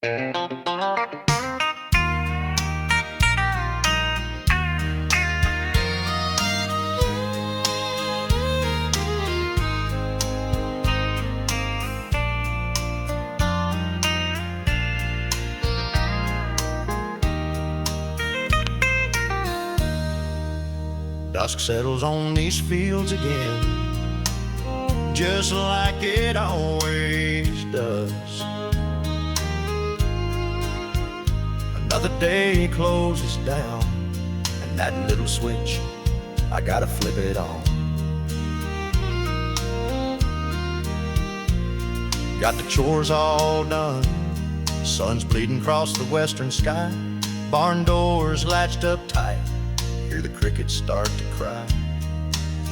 Dusk settles on these fields again, just like it always does. Another day closes down, and that little switch, I gotta flip it on. Got the chores all done, sun's bleeding across the western sky, barn doors latched up tight, hear the crickets start to cry.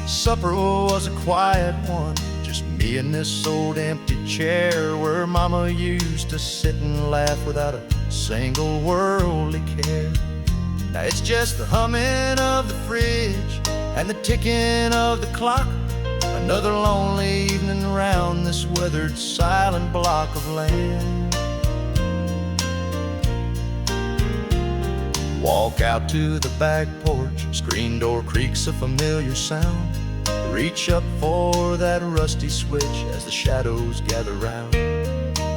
Supper was a quiet one, just me in this old empty chair where Mama used to sit and laugh without a single worldly care. Now it's just the humming of the fridge and the ticking of the clock, another lonely evening around this weathered silent block of land. Walk out to the back porch, screen door creaks a familiar sound. Reach up for that rusty switch as the shadows gather round.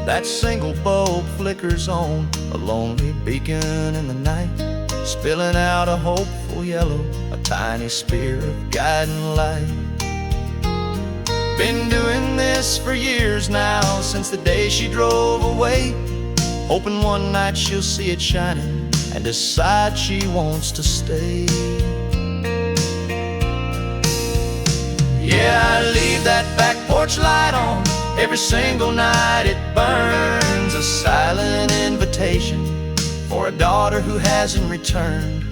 That single bulb flickers on, a lonely beacon in the night, spilling out a hopeful yellow, a tiny spear of guiding light. Been doing this for years now, since the day she drove away, hoping one night she'll see it shining and decide she wants to stay. Yeah, I leave that back porch light on every single night. It burns, a silent invitation for a daughter who hasn't returned.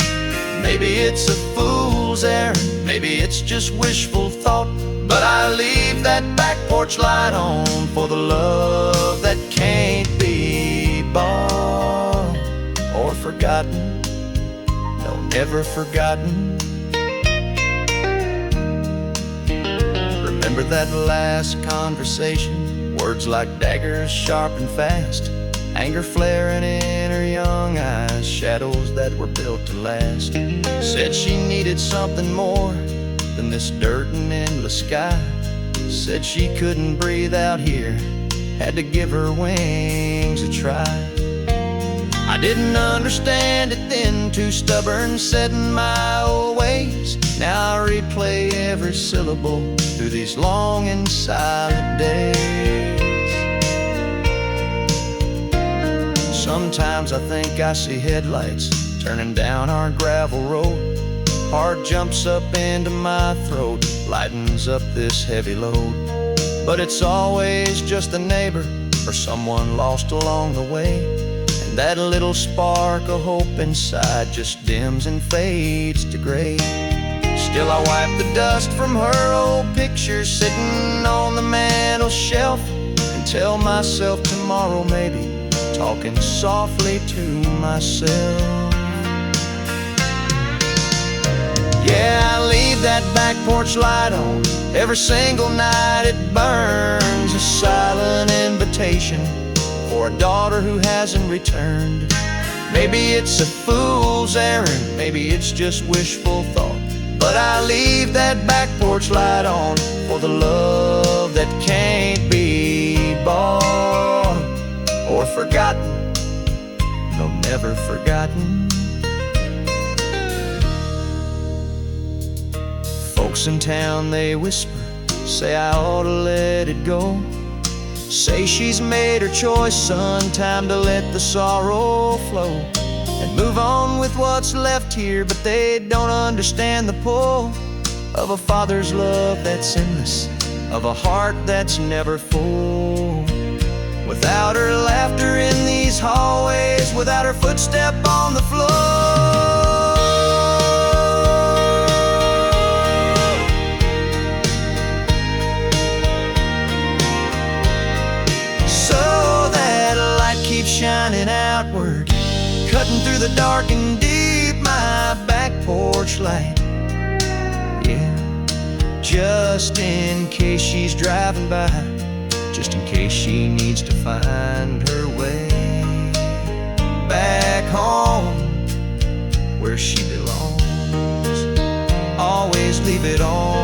Maybe it's a fool's errand, maybe it's just wishful thought, but I leave that back porch light on for the love that can't be bought or forgotten, no, never forgotten. Remember that last conversation, words like daggers sharp and fast, anger flaring in her young eyes, shadows that were built to last. Said she needed something more than this dirt and endless sky. Said she couldn't breathe out here, had to give her wings a try. I didn't understand it then, too stubborn, set in my old ways. Now I replay every syllable through these long and silent days. Sometimes I think I see headlights turning down our gravel road. Heart jumps up into my throat, lightens up this heavy load. But it's always just a neighbor or someone lost along the way. That little spark of hope inside just dims and fades to gray. Still I wipe the dust from her old picture sitting on the mantel shelf and tell myself tomorrow maybe, talking softly to myself. Yeah, I leave that back porch light on every single night. It burns, a silent invitation for a daughter who hasn't returned. Maybe it's a fool's errand, maybe it's just wishful thought, but I leave that back porch light on for the love that can't be bought or forgotten, no, never forgotten. Folks in town, they whisper, say I ought to let it go. Say she's made her choice, son, time to let the sorrow flow and move on with what's left here. But they don't understand the pull of a father's love that's endless, of a heart that's never full. Without her laughter in these hallways, without her footstep on the floor. Shining outward, cutting through the dark and deep, my back porch light. Yeah, just in case she's driving by, just in case she needs to find her way. leave it all